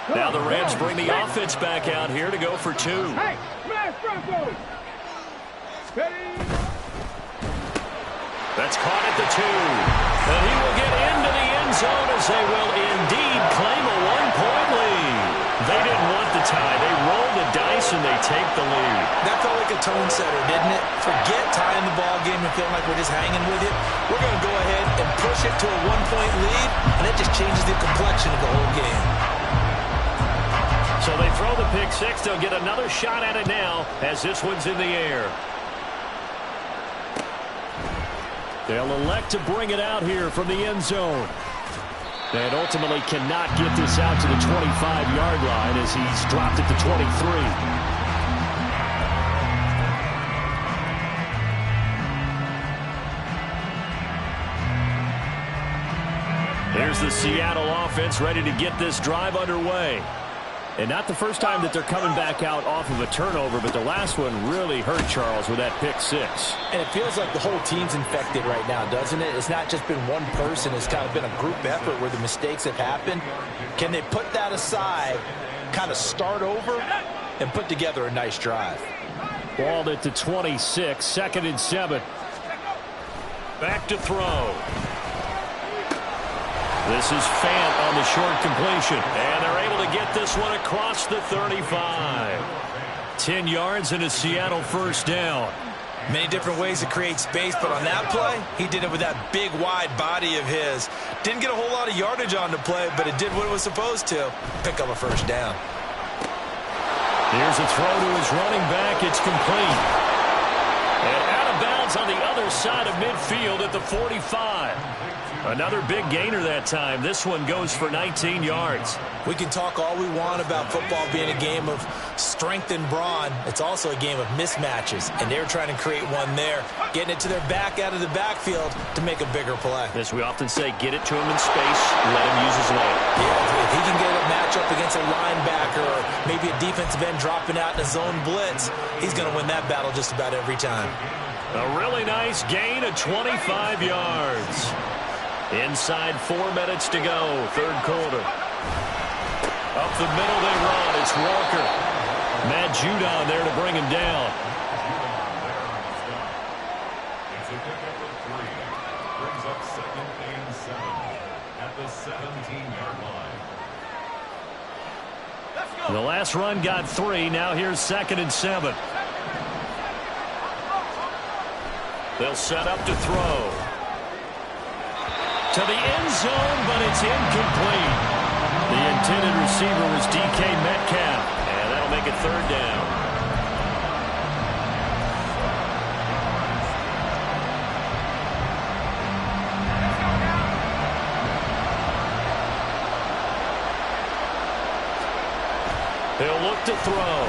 Now the Rams bring the offense back out here to go for 2. Hey, smash Bronco. Ready? That's caught at the 2. And he will get into the end zone as they will indeed claim a 1-point lead. They didn't want the tie. They rolled the dice and they take the lead. That felt like a tone setter, didn't it? Forget tying the ball game and feeling like we're just hanging with it. We're going to go ahead and push it to a 1-point lead, and it just changes the complexion of the whole game. So they throw the pick 6. They'll get another shot at it now as this one's in the air. They'll elect to bring it out here from the end zone. And ultimately cannot get this out to the 25-yard line as he's dropped it to 23. Here's the Seattle offense ready to get this drive underway. And not the first time that they're coming back out off of a turnover, but the last one really hurt Charles with that pick 6. And it feels like the whole team's infected right now, doesn't it? It's not just been one person. It's kind of been a group effort where the mistakes have happened. Can they put that aside, kind of start over, and put together a nice drive? Balled it to 26, 2nd and 7. Back to throw. This is Fant on the short completion. And they're able to get this one across the 35. 10 yards and a Seattle first down. Many different ways to create space, but on that play, he did it with that big, wide body of his. Didn't get a whole lot of yardage on the play, but it did what it was supposed to. Pick up a first down. Here's a throw to his running back. It's complete. And out of bounds on the other side of midfield at the 45. Another big gainer that time. This one goes for 19 yards. We can talk all we want about football being a game of strength and brawn. It's also a game of mismatches, and they're trying to create one there, getting it to their back out of the backfield to make a bigger play. As we often say, get it to him in space, let him use his leg. Yeah, if he can get a matchup against a linebacker or maybe a defensive end dropping out in a zone blitz, he's going to win that battle just about every time. A really nice gain of 25 yards. Inside 4 minutes to go, third quarter. Up the middle they run. It's Walker. Matt Judon there to bring him down. It's a pickup of 3. Brings up 2nd and 7 at the 17-yard line. The last run got 3. Now here's 2nd and 7. They'll set up to throw. To the end zone, but it's incomplete. The intended receiver was DK Metcalf, and that'll make it third down. He'll look to throw.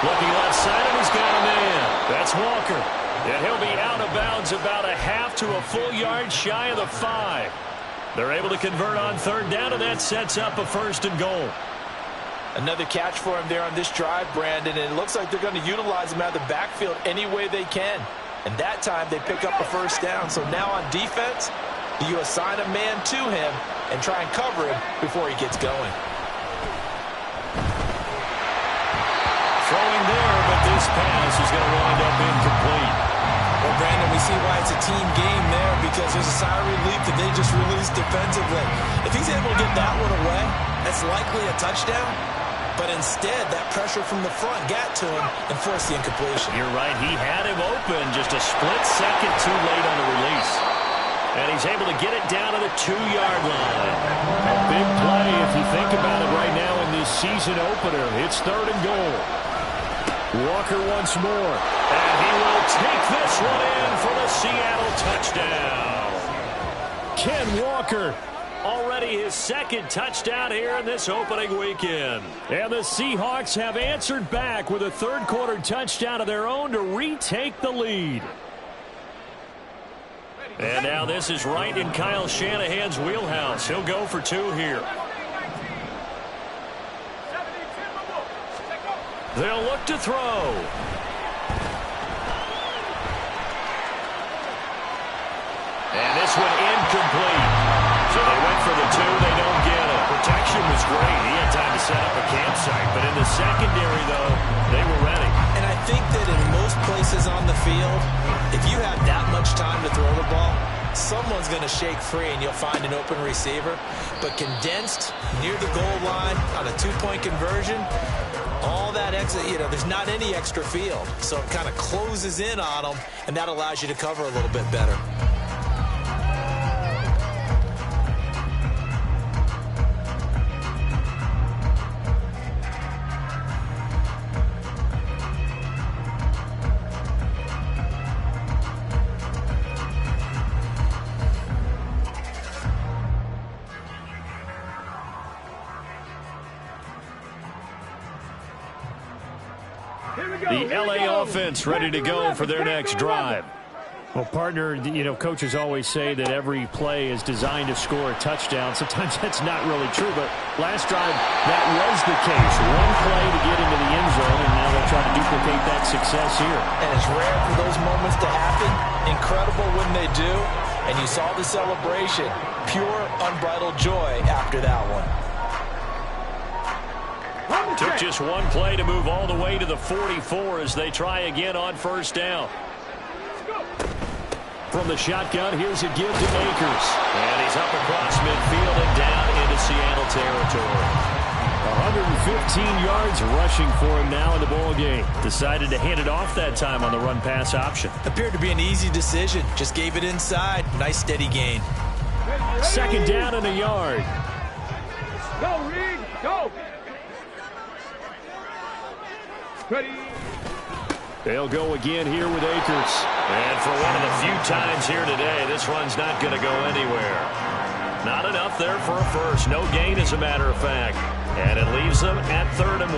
Looking left side, and he's got a man. That's Walker. And he'll be out of bounds about a half to a full yard shy of the 5. They're able to convert on third down, and that sets up a 1st and goal. Another catch for him there on this drive, Brandon, and it looks like they're going to utilize him out of the backfield any way they can. And that time they pick up a 1st down. So now on defense, do you assign a man to him and try and cover him before he gets going? Throwing there, but this pass is going to wind up incomplete. Well, Brandon, we see why it's a team game there, because there's a sigh of relief that they just released defensively. If he's able to get that one away, that's likely a touchdown. But instead, that pressure from the front got to him and forced the incompletion. You're right. He had him open just a split second too late on the release. And he's able to get it down to the 2-yard line. A big play if you think about it right now in this season opener. It's 3rd and goal. Walker once more. And he will take this one in for the Seattle touchdown. Ken Walker, already his 2nd touchdown here in this opening weekend. And the Seahawks have answered back with a third quarter touchdown of their own to retake the lead. And now this is right in Kyle Shanahan's wheelhouse. He'll go for 2 here. They'll look to throw. And this one incomplete. So they went for the 2. They don't get it. Protection was great. He had time to set up a campsite. But in the secondary, though, they were ready. And I think that in most places on the field, if you have that much time to throw the ball, someone's going to shake free and you'll find an open receiver. But condensed near the goal line on a 2-point conversion, all that extra, there's not any extra field. So it kind of closes in on them, and that allows you to cover a little bit better. The LA offense ready to go for their next drive. Well, partner, coaches always say that every play is designed to score a touchdown. Sometimes that's not really true, but last drive, that was the case. One play to get into the end zone, and now they'll try to duplicate that success here. And it's rare for those moments to happen. Incredible when they do. And you saw the celebration. Pure, unbridled joy after that one. Took just one play to move all the way to the 44 as they try again on 1st down. From the shotgun, here's a give to Akers. And he's up across midfield and down into Seattle territory. 115 yards rushing for him now in the ball game. Decided to hand it off that time on the run-pass option. Appeared to be an easy decision. Just gave it inside. Nice steady gain. Second down and a yard. Go, Reed, go. Ready. They'll go again here with Akers. And for one of the few times here today, this run's not going to go anywhere. Not enough there for a first. No gain, as a matter of fact. And it leaves them at 3rd and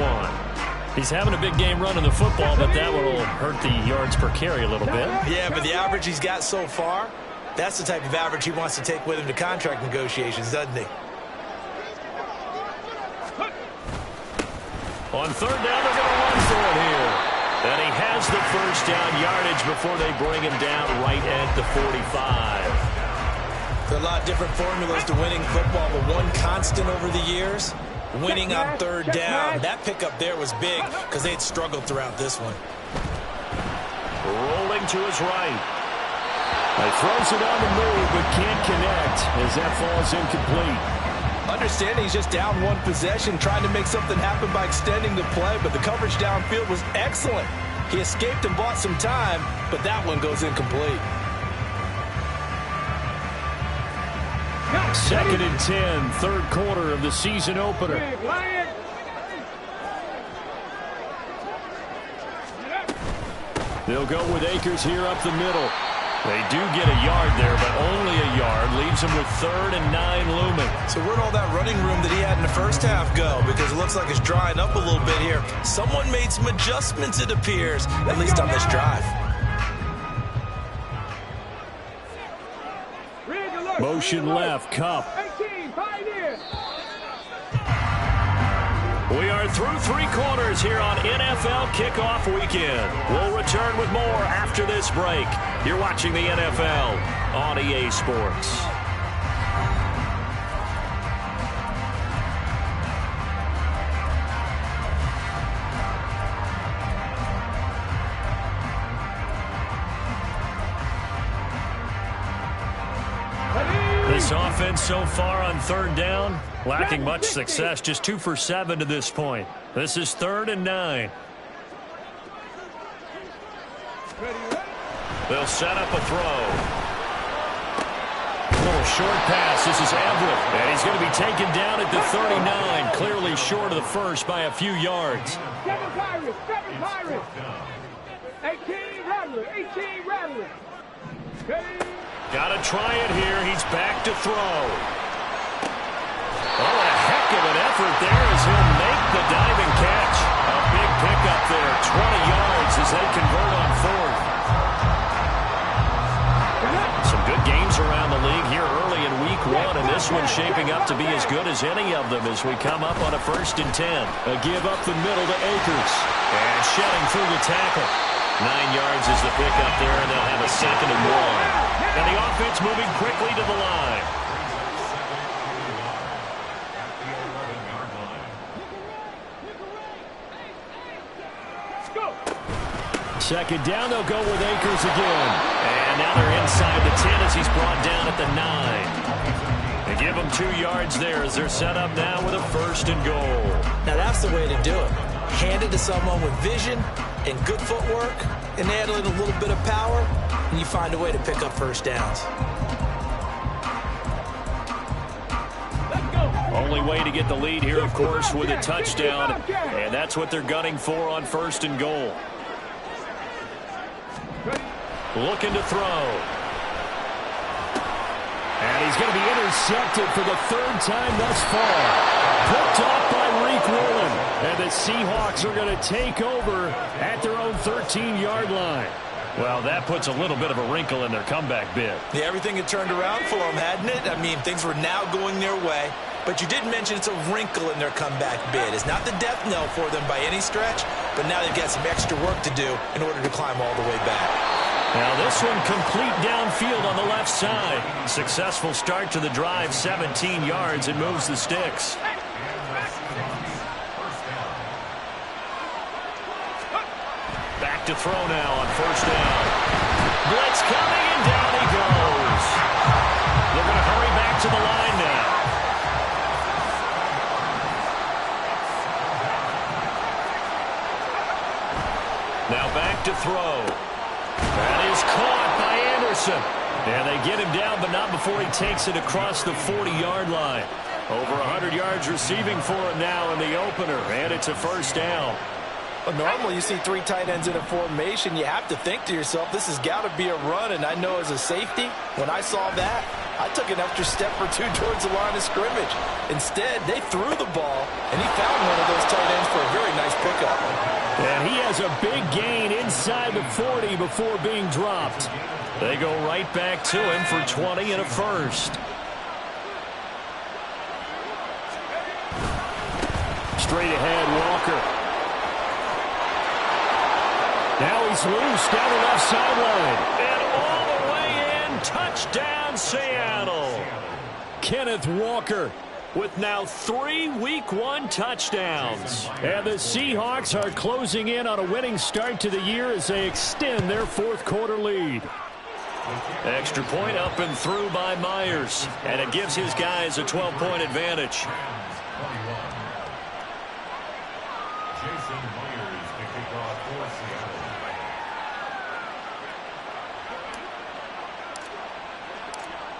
1. He's having a big game running the football, but that will hurt the yards per carry a little bit. Yeah, but the average he's got so far, that's the type of average he wants to take with him to contract negotiations, doesn't he? On 3rd down, they're going to run for it here. And he has the first down yardage before they bring him down right at the 45. There are a lot of different formulas to winning football, but one constant over the years, winning on 3rd down. That pickup there was big because they'd struggled throughout this one. Rolling to his right. He throws it on the move, but can't connect as that falls incomplete. Understanding he's just down one possession, trying to make something happen by extending the play, but the coverage downfield was excellent. He escaped and bought some time, but that one goes incomplete. 2nd and 10, 3rd quarter of the season opener. They'll go with Akers here up the middle. They do get a yard there, but only a yard. Leaves them with 3rd and 9 looming. So where'd all that running room that he had in the first half go? Because it looks like it's drying up a little bit here. Someone made some adjustments, it appears, at least on this drive. Motion left, Cup. We are through 3 quarters here on NFL Kickoff Weekend. We'll return with more after this break. You're watching the NFL on EA Sports. This offense so far on 3rd down, lacking much success, just 2 for 7 to this point. This is 3rd and 9. They'll set up a throw. Little short pass. This is Everett, and he's going to be taken down at the 39, clearly short of the first by a few yards. 7 Pirates, 7 Pirates. 18 Rattlers, 18 Rattlers. Got to try it here. He's back to throw. Oh, a heck of an effort there as he'll make the diving catch. A big pickup there, 20 yards as they convert on 4th. Some good games around the league here early in week 1, and this one's shaping up to be as good as any of them as we come up on a 1st and 10. A give up the middle to Akers. And shedding through the tackle. 9 yards is the pickup there, and they'll have a 2nd and 1. And the offense moving quickly to the line. Second down, they'll go with Akers again. And now they're inside the 10 as he's brought down at the 9. They give him 2 yards there as they're set up now with a 1st and goal. Now that's the way to do it. Hand it to someone with vision and good footwork, and add in a little bit of power, and you find a way to pick up 1st downs. Only way to get the lead here, of course, with a touchdown, and that's what they're gunning for on 1st and goal. Looking to throw. And he's going to be intercepted for the 3rd time thus far. Picked off by Reek Woolen. And the Seahawks are going to take over at their own 13-yard line. Well, that puts a little bit of a wrinkle in their comeback bid. Yeah, everything had turned around for them, hadn't it? I mean, things were now going their way. But you did mention it's a wrinkle in their comeback bid. It's not the death knell for them by any stretch, but now they've got some extra work to do in order to climb all the way back. Now this one complete downfield on the left side. Successful start to the drive, 17 yards, and moves the sticks. Back to throw now on 1st down. Blitz coming, and down he throw. That is caught by Anderson. And they get him down, but not before he takes it across the 40-yard line. Over 100 yards receiving for him now in the opener, and it's a first down. Well, normally you see three tight ends in a formation. You have to think to yourself, this has got to be a run. And I know as a safety, when I saw that, I took an extra step or two towards the line of scrimmage. Instead, they threw the ball, and he found one of those tight ends for a very nice pickup. And he has a big gain inside the 40 before being dropped. They go right back to him for 20 and a first. Straight ahead, Walker. Now he's loose down the left sideline. And all the way in, touchdown Seattle. Kenneth Walker with now 3 Week 1 touchdowns. And the Seahawks are closing in on a winning start to the year as they extend their fourth quarter lead. Extra point up and through by Myers. And it gives his guys a 12-point advantage.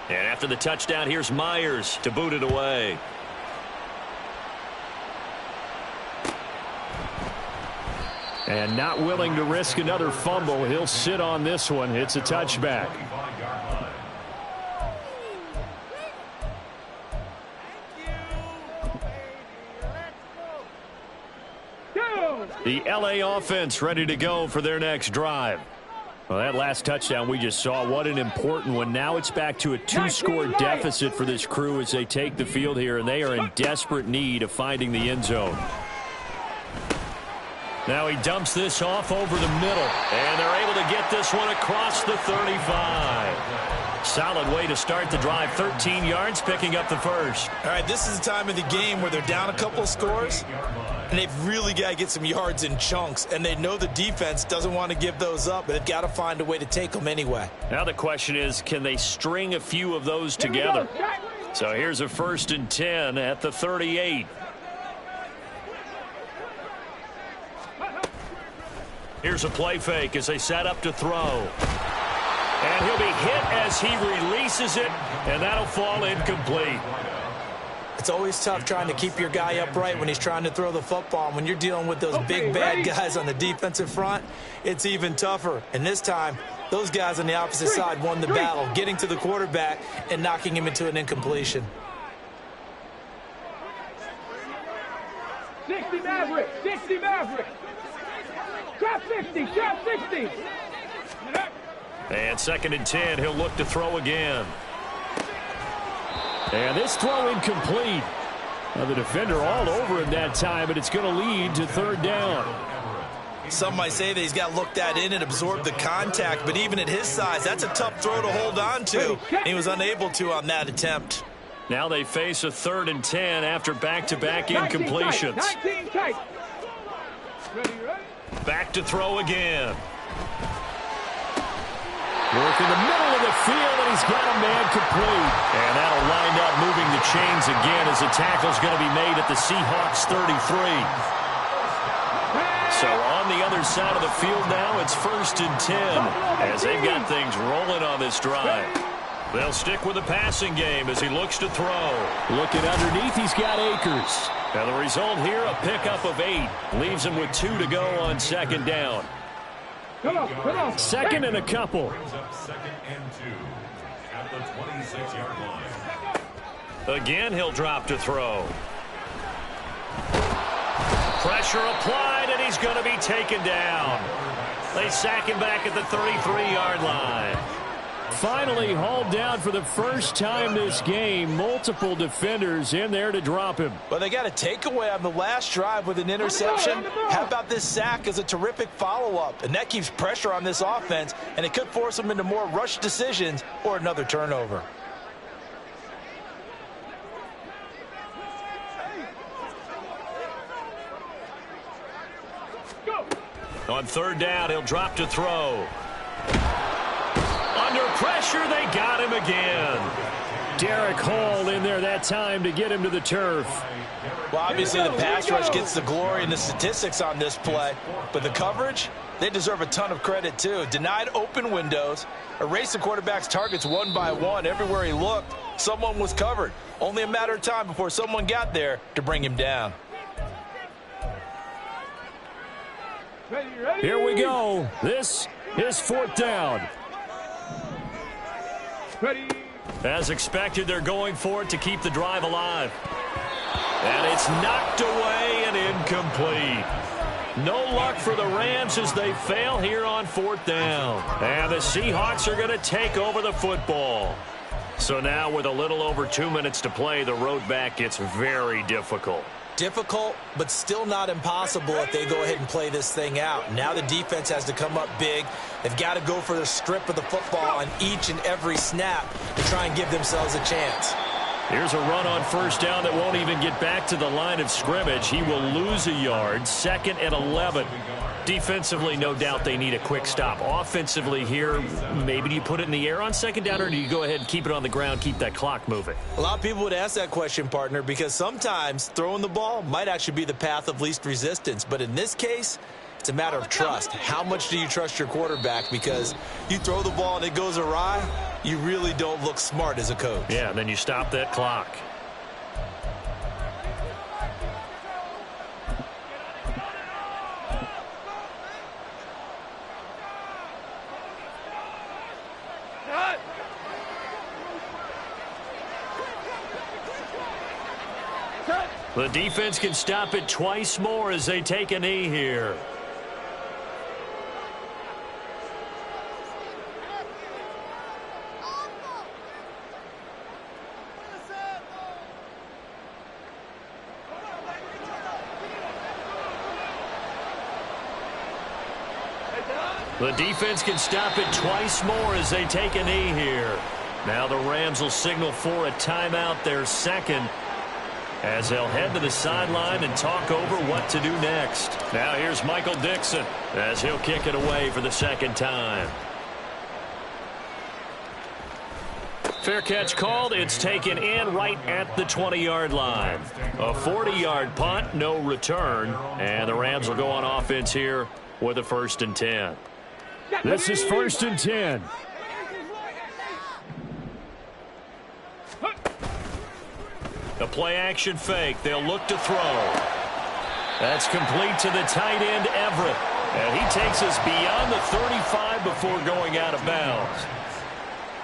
And after the touchdown, here's Myers to boot it away. And not willing to risk another fumble. He'll sit on this one. It's a touchback. The LA offense ready to go for their next drive. Well, that last touchdown we just saw, what an important one. Now it's back to a 2-score deficit for this crew as they take the field here, and they are in desperate need of finding the end zone. Now he dumps this off over the middle, and they're able to get this one across the 35. Solid way to start the drive. 13 yards, picking up the first. All right, this is the time of the game where they're down a couple of scores, and they've really got to get some yards in chunks, and they know the defense doesn't want to give those up, but they've got to find a way to take them anyway. Now the question is, can they string a few of those together? So here's a 1st and 10 at the 38. Here's a play fake as they set up to throw. And he'll be hit as he releases it, and that'll fall incomplete. It's always tough trying to keep your guy upright when he's trying to throw the football. And when you're dealing with those big, bad guys on the defensive front, it's even tougher. And this time, those guys on the opposite side won the battle, getting to the quarterback and knocking him into an incompletion. 60 Maverick, 60 Maverick. Drop 60, drop 60. And 2nd and 10, he'll look to throw again. And this throw incomplete. The defender all over him that time, but it's going to lead to 3rd down. Some might say that he's got looked at in and absorbed the contact, but even at his size, that's a tough throw to hold on to. He was unable to on that attempt. Now they face a 3rd and 10 after back-to-back incompletions. 19 tight. Ready? Back to throw again. Work in the middle of the field, and he's got a man complete. And that'll wind up moving the chains again as the tackle's going to be made at the Seahawks 33. So on the other side of the field now, it's 1st and 10 as they've got things rolling on this drive. They'll stick with the passing game as he looks to throw. Looking underneath, he's got Akers. Now the result here, a pickup of 8. Leaves him with 2 to go on 2nd down. Come on. 2nd and a couple. 2nd and 2 at the 26-yard line. Again, he'll drop to throw. Pressure applied, and he's going to be taken down. They sack him back at the 33-yard line. Finally hauled down for the first time this game. Multiple defenders in there to drop him. But they got a takeaway on the last drive with an interception. How about this sack as a terrific follow-up? And that keeps pressure on this offense, and it could force them into more rush decisions or another turnover. On 3rd down, he'll drop to throw. Under pressure, they got him again. Derek Hall in there that time to get him to the turf. Well, obviously the pass rush gets the glory and the statistics on this play, but the coverage, they deserve a ton of credit too. Denied open windows, erased the quarterback's targets one by one. Everywhere he looked, someone was covered. Only a matter of time before someone got there to bring him down. Here we go. This is 4th down. Ready. As expected, they're going for it to keep the drive alive. And it's knocked away and incomplete. No luck for the Rams as they fail here on 4th down. And the Seahawks are going to take over the football. So now with a little over 2 minutes to play, the road back gets very difficult. Difficult, but still not impossible if they go ahead and play this thing out. Now the defense has to come up big. They've got to go for the strip of the football on each and every snap to try and give themselves a chance. Here's a run on 1st down that won't even get back to the line of scrimmage. He will lose a yard. 2nd and 11. Defensively, no doubt they need a quick stop. Offensively here, maybe do you put it in the air on 2nd down, or do you go ahead and keep it on the ground, keep that clock moving? A lot of people would ask that question, partner, because sometimes throwing the ball might actually be the path of least resistance. But in this case, it's a matter of trust. How much do you trust your quarterback? Because you throw the ball and it goes awry, you really don't look smart as a coach. Yeah, and then you stop that clock. The defense can stop it twice more as they take a knee here. The defense can stop it twice more as they take a knee here. Now the Rams will signal for a timeout, their 2nd, as they'll head to the sideline and talk over what to do next. Now here's Michael Dixon as he'll kick it away for the 2nd time. Fair catch called. It's taken in right at the 20-yard line. A 40-yard punt, no return, and the Rams will go on offense here with a 1st and 10. This is 1st and 10. A play-action fake. They'll look to throw. That's complete to the tight end, Everett. And he takes us beyond the 35 before going out of bounds.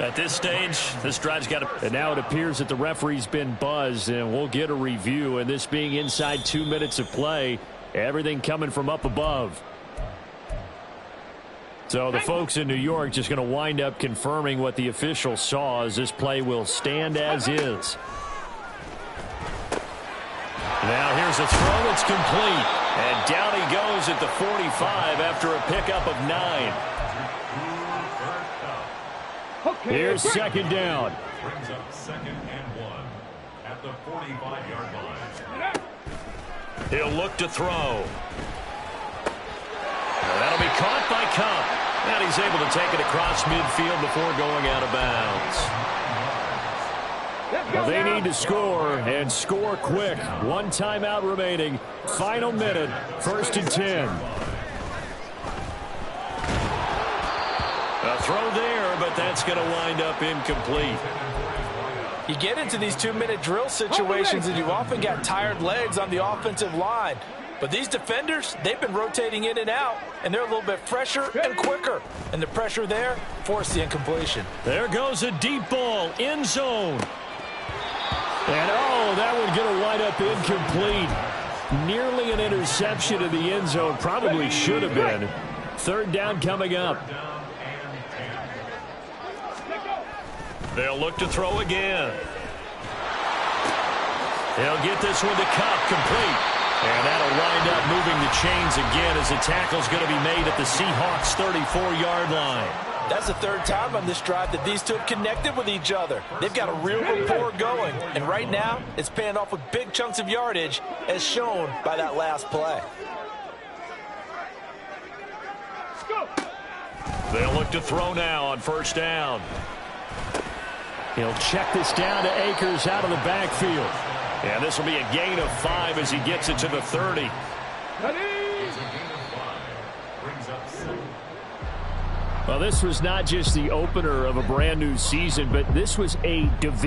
At this stage, this drive's got to... And now it appears that the referee's been buzzed, and we'll get a review. And this being inside 2 minutes of play, everything coming from up above. So the folks in New York just going to wind up confirming what the official saw, as this play will stand as is. Now here's a throw that's complete. And down he goes at the 45 after a pickup of 9. Here's 2nd down. Brings up 2nd and 1 at the 45-yard line. He'll look to throw. That'll be caught by Cup. And he's able to take it across midfield before going out of bounds. Well, they need to score, and score quick. 1 timeout remaining. Final minute, 1st and 10. A throw there, but that's going to wind up incomplete. You get into these 2-minute drill situations, and you've often got tired legs on the offensive line. But these defenders, they've been rotating in and out, and they're a little bit fresher and quicker. And the pressure there forced the incompletion. There goes a deep ball, end zone. And, oh, that one going to wind up incomplete. Nearly an interception in the end zone. Probably should have been. 3rd down coming up. They'll look to throw again. They'll get this one to Cup, complete. And that'll wind up moving the chains again as the tackle's going to be made at the Seahawks' 34-yard line. That's the 3rd time on this drive that these two have connected with each other. They've got a real rapport going. And right now, it's paying off with big chunks of yardage, as shown by that last play. They'll look to throw now on 1st down. He'll check this down to Akers out of the backfield. And this will be a gain of 5 as he gets it to the 30. Well, this was not just the opener of a brand new season, but this was a division.